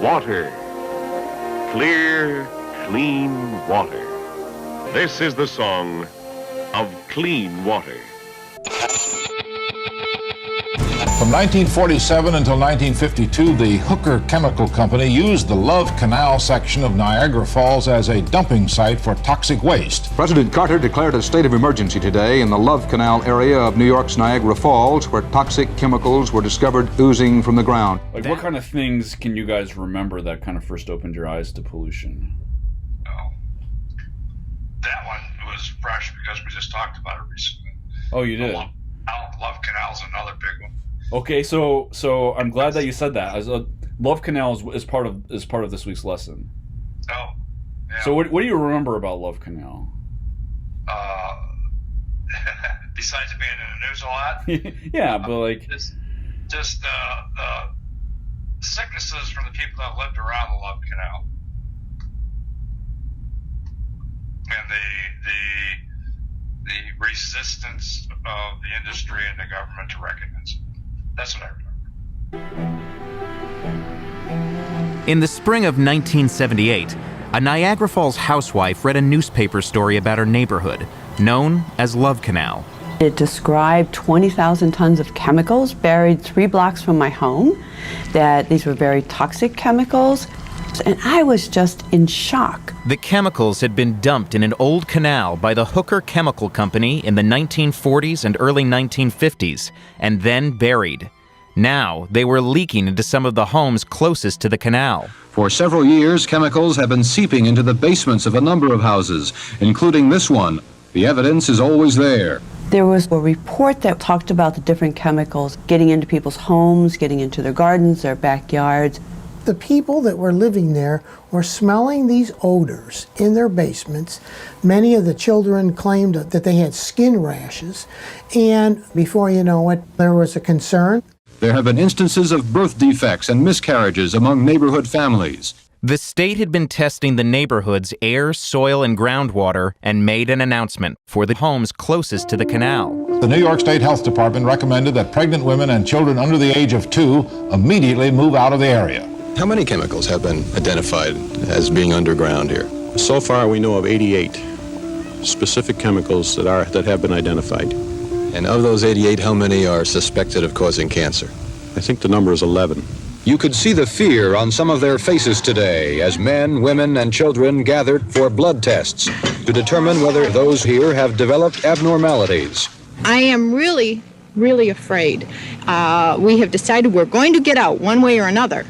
Water. Clear, clean water. This is the song of clean water. From 1947 until 1952, the Hooker Chemical Company used the Love Canal section of Niagara Falls as a dumping site for toxic waste. President Carter declared a state of emergency today in the Love Canal area of New York's Niagara Falls, where toxic chemicals were discovered oozing from the ground. Like, what kind of things can you guys remember that kind of first opened your eyes to pollution? Oh, that one was fresh because we just talked about it recently. Oh, you did? Love Canal's another big one. Okay, so I'm glad that you said that. Love Canal is part of this week's lesson. Oh, yeah. So what do you remember about Love Canal? Besides being in the news a lot. Yeah, but like just the sicknesses from the people that lived around the Love Canal, and the resistance of the industry and the government to recognize it. That's what I remember. In the spring of 1978, a Niagara Falls housewife read a newspaper story about her neighborhood, known as Love Canal. It described 20,000 tons of chemicals buried 3 blocks from my home, that these were very toxic chemicals, and I was just in shock. The chemicals had been dumped in an old canal by the Hooker Chemical Company in the 1940s and early 1950s, and then buried. Now, they were leaking into some of the homes closest to the canal. For several years, chemicals have been seeping into the basements of a number of houses, including this one. The evidence is always there. There was a report that talked about the different chemicals getting into people's homes, getting into their gardens, their backyards. The people that were living there were smelling these odors in their basements. Many of the children claimed that they had skin rashes, and before you know it, there was a concern. There have been instances of birth defects and miscarriages among neighborhood families. The state had been testing the neighborhood's air, soil, and groundwater and made an announcement for the homes closest to the canal. The New York State Health Department recommended that pregnant women and children under the age of 2 immediately move out of the area. How many chemicals have been identified as being underground here? So far, we know of 88 specific chemicals that have been identified. And of those 88, how many are suspected of causing cancer? I think the number is 11. You could see the fear on some of their faces today as men, women, and children gathered for blood tests to determine whether those here have developed abnormalities. I am really, really afraid. We have decided we're going to get out one way or another.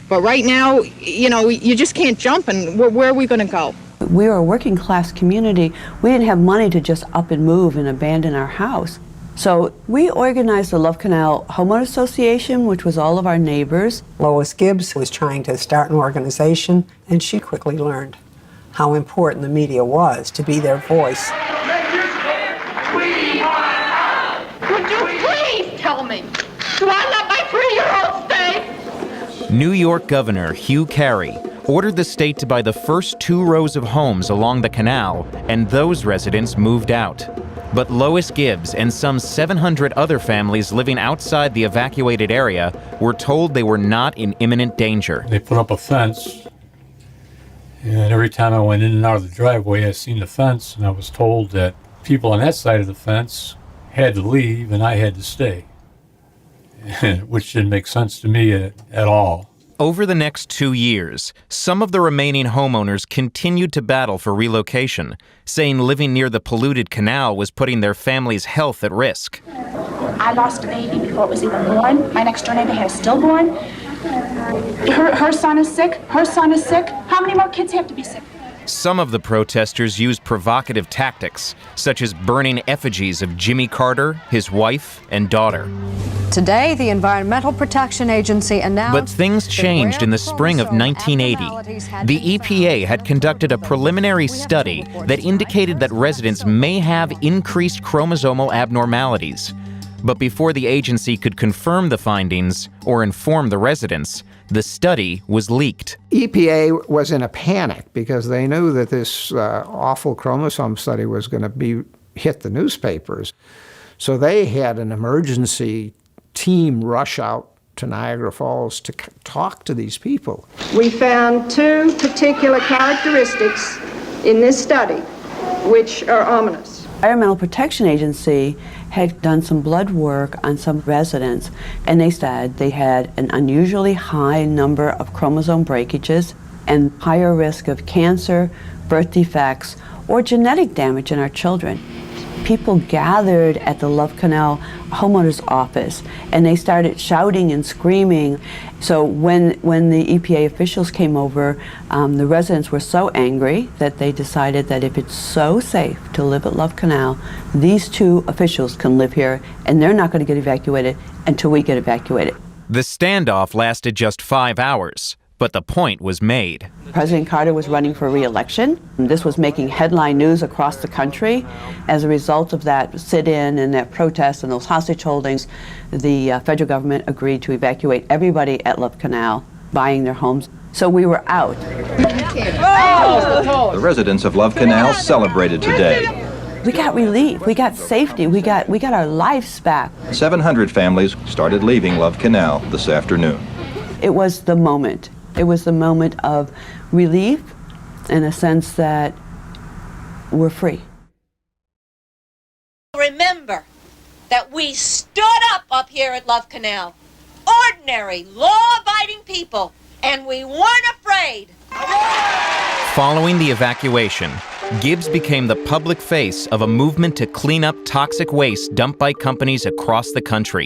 But right now, you just can't jump, and where are we going to go? We were a working class community. We didn't have money to just up and move and abandon our house. So we organized the Love Canal Homeowner Association, which was all of our neighbors. Lois Gibbs was trying to start an organization, and she quickly learned how important the media was to be their voice. Would you please tell me, do I let my 3-year-old stay? New York Governor Hugh Carey ordered the state to buy the first 2 rows of homes along the canal, and those residents moved out. But Lois Gibbs and some 700 other families living outside the evacuated area were told they were not in imminent danger. They put up a fence, and every time I went in and out of the driveway, I seen the fence, and I was told that people on that side of the fence had to leave and I had to stay, which didn't make sense to me at all. Over the next 2 years, some of the remaining homeowners continued to battle for relocation, saying living near the polluted canal was putting their family's health at risk. I lost a baby before it was even born. My next door neighbor had a stillborn. Her son is sick. Her son is sick. How many more kids have to be sick? Some of the protesters used provocative tactics, such as burning effigies of Jimmy Carter, his wife, and daughter. Today, the Environmental Protection Agency announced... But things changed in the spring of 1980. The EPA had conducted a preliminary study that indicated that residents may have increased chromosomal abnormalities. But before the agency could confirm the findings or inform the residents, the study was leaked. EPA was in a panic because they knew that this awful chromosome study was going to hit the newspapers. So they had an emergency team rush out to Niagara Falls to talk to these people. We found two particular characteristics in this study which are ominous. Environmental Protection Agency had done some blood work on some residents, and they said they had an unusually high number of chromosome breakages and higher risk of cancer, birth defects, or genetic damage in our children. People gathered at the Love Canal homeowner's office, and they started shouting and screaming. So when the EPA officials came over, the residents were so angry that they decided that if it's so safe to live at Love Canal, these two officials can live here, and they're not going to get evacuated until we get evacuated. The standoff lasted just 5 hours, but the point was made. President Carter was running for re-election. This was making headline news across the country. As a result of that sit-in and that protest and those hostage holdings, the federal government agreed to evacuate everybody at Love Canal, buying their homes. So we were out. The residents of Love Canal celebrated today. We got relief, we got safety, we got our lives back. 700 families started leaving Love Canal this afternoon. It was the moment. It was the moment of relief in a sense that we're free. Remember that we stood up here at Love Canal, ordinary, law-abiding people, and we weren't afraid. Following the evacuation, Gibbs became the public face of a movement to clean up toxic waste dumped by companies across the country.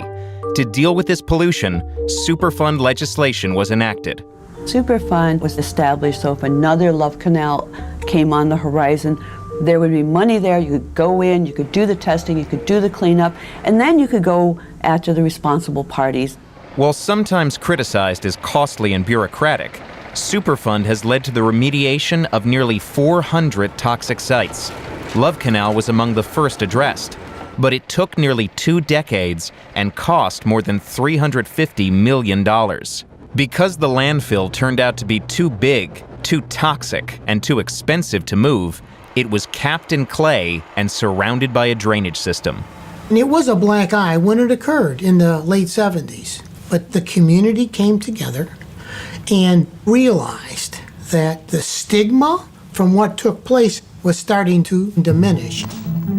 To deal with this pollution, Superfund legislation was enacted. Superfund was established, so if another Love Canal came on the horizon, there would be money there. You could go in, you could do the testing, you could do the cleanup, and then you could go after the responsible parties. While sometimes criticized as costly and bureaucratic, Superfund has led to the remediation of nearly 400 toxic sites. Love Canal was among the first addressed, but it took nearly 2 decades and cost more than $350 million. Because the landfill turned out to be too big, too toxic, and too expensive to move, it was capped in clay and surrounded by a drainage system. And it was a black eye when it occurred in the late 70s. But the community came together and realized that the stigma from what took place was starting to diminish.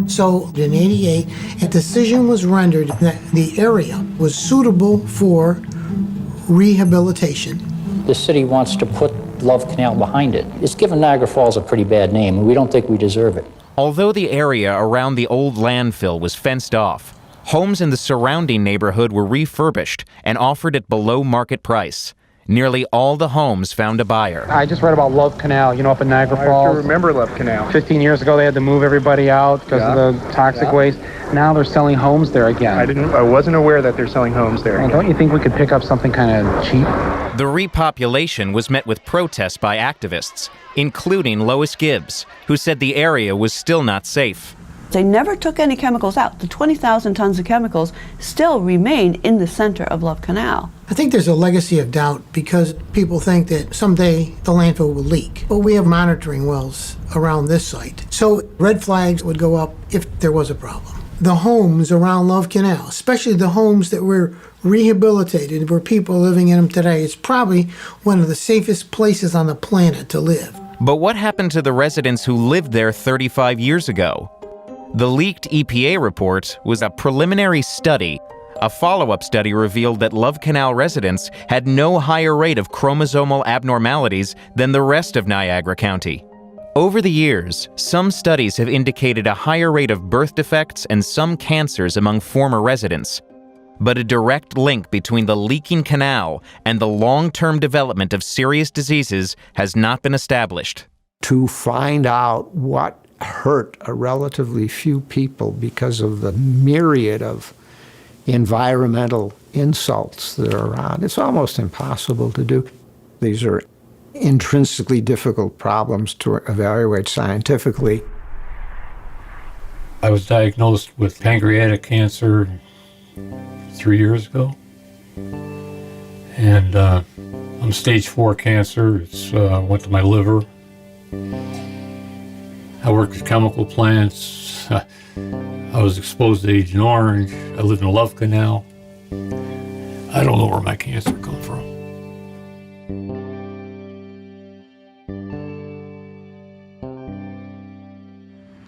So in '88, a decision was rendered that the area was suitable for rehabilitation. The city wants to put Love Canal behind it. It's given Niagara Falls a pretty bad name, and we don't think we deserve it. Although the area around the old landfill was fenced off, homes in the surrounding neighborhood were refurbished and offered at below market price. Nearly all the homes found a buyer. I just read about Love Canal, up in Niagara Falls. I remember Love Canal. 15 years ago, they had to move everybody out because of the toxic waste. Now they're selling homes there again. I wasn't aware that they're selling homes there. Well, don't you think we could pick up something kind of cheap? The repopulation was met with protests by activists, including Lois Gibbs, who said the area was still not safe. They never took any chemicals out. The 20,000 tons of chemicals still remain in the center of Love Canal. I think there's a legacy of doubt because people think that someday the landfill will leak. But we have monitoring wells around this site. So red flags would go up if there was a problem. The homes around Love Canal, especially the homes that were rehabilitated, where people are living in them today, it's probably one of the safest places on the planet to live. But what happened to the residents who lived there 35 years ago? The leaked EPA report was a preliminary study. A follow-up study revealed that Love Canal residents had no higher rate of chromosomal abnormalities than the rest of Niagara County. Over the years, some studies have indicated a higher rate of birth defects and some cancers among former residents. But a direct link between the leaking canal and the long-term development of serious diseases has not been established. To find out what hurt a relatively few people because of the myriad of environmental insults that are around, it's almost impossible to do. These are intrinsically difficult problems to evaluate scientifically. I was diagnosed with pancreatic cancer 3 years ago, and I'm stage 4 cancer. It's went to my liver. I worked at chemical plants. I was exposed to Agent Orange. I lived in Love Canal. I I don't know where my cancer comes from.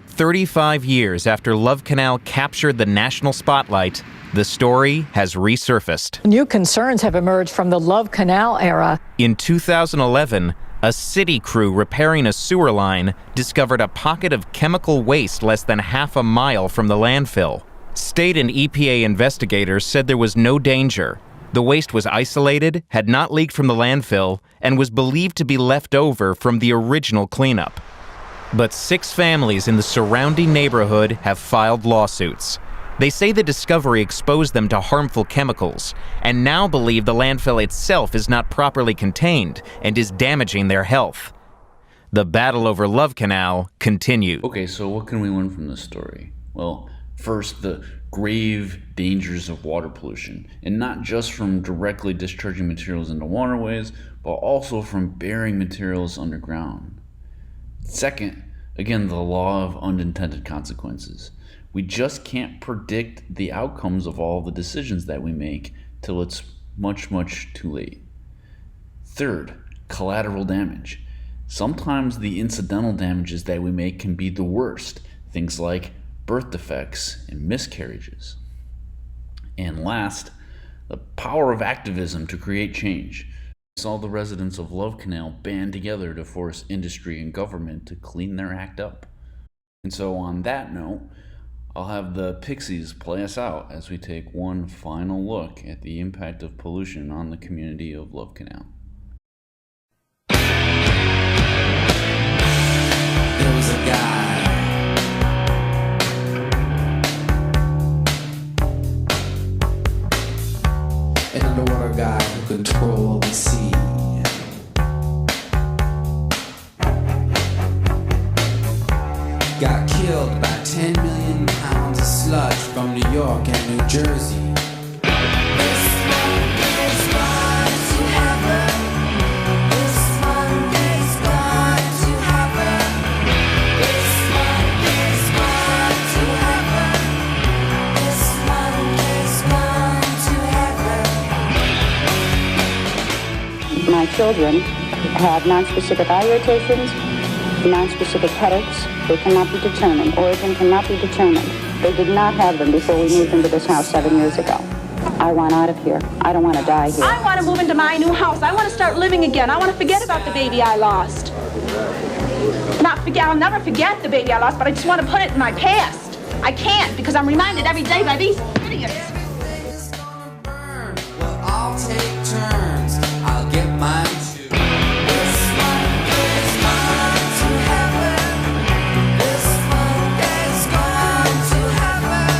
"35 years after Love Canal captured the national spotlight, the story has resurfaced. New concerns have emerged from the Love Canal era. In 2011, a city crew repairing a sewer line discovered a pocket of chemical waste less than half a mile from the landfill. State and EPA investigators said there was no danger. The waste was isolated, had not leaked from the landfill, and was believed to be left over from the original cleanup. But 6 families in the surrounding neighborhood have filed lawsuits. They say the discovery exposed them to harmful chemicals, and now believe the landfill itself is not properly contained and is damaging their health. The battle over Love Canal continues. Okay, so what can we learn from this story? Well, first, the grave dangers of water pollution, and not just from directly discharging materials into waterways, but also from burying materials underground. Second, again, the law of unintended consequences. We just can't predict the outcomes of all the decisions that we make till it's much, much too late. Third, collateral damage. Sometimes the incidental damages that we make can be the worst, things like birth defects and miscarriages. And last, the power of activism to create change. We saw the residents of Love Canal band together to force industry and government to clean their act up. And so on that note, I'll have the Pixies play us out as we take one final look at the impact of pollution on the community of Love Canal. There was a guy, an underwater guy who controlled the sea. Got killed by 10 million pounds of sludge from New York and New Jersey. This one is gone to heaven. This one is gone to heaven. This one is gone to heaven. This one is gone to heaven. My children have nonspecific eye irritations, nonspecific headaches. They cannot be determined. Origin cannot be determined. They did not have them before we moved into this house 7 years ago. I want out of here. I don't want to die here. I want to move into my new house. I want to start living again. I want to forget about the baby I lost. I'll never forget the baby I lost, but I just want to put it in my past. I can't, because I'm reminded every day by these idiots. Well, I'll take turns. I'll get mine too. This one is gone to heaven. This one is gone to heaven.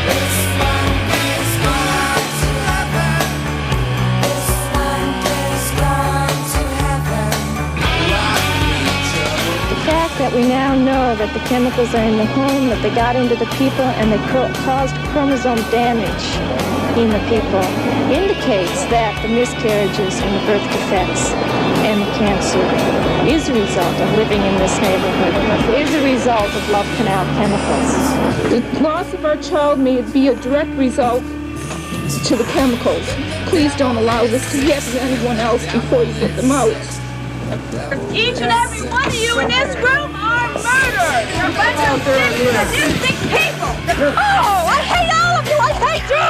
This one is gone to heaven. This one is gone to heaven. The fact that we now know that the chemicals are in the home, that they got into the people, and they caused chromosome damage in the people, indicates that the miscarriages and the birth defects and the cancer is a result of living in this neighborhood, is a result of Love Canal chemicals. The loss of our child may be a direct result to the chemicals. Please don't allow this to happen to anyone else before you get them out. Each and every one of you in this room are murdered. You're a bunch of sick, sadistic people. Oh, I hate all of you. I hate you.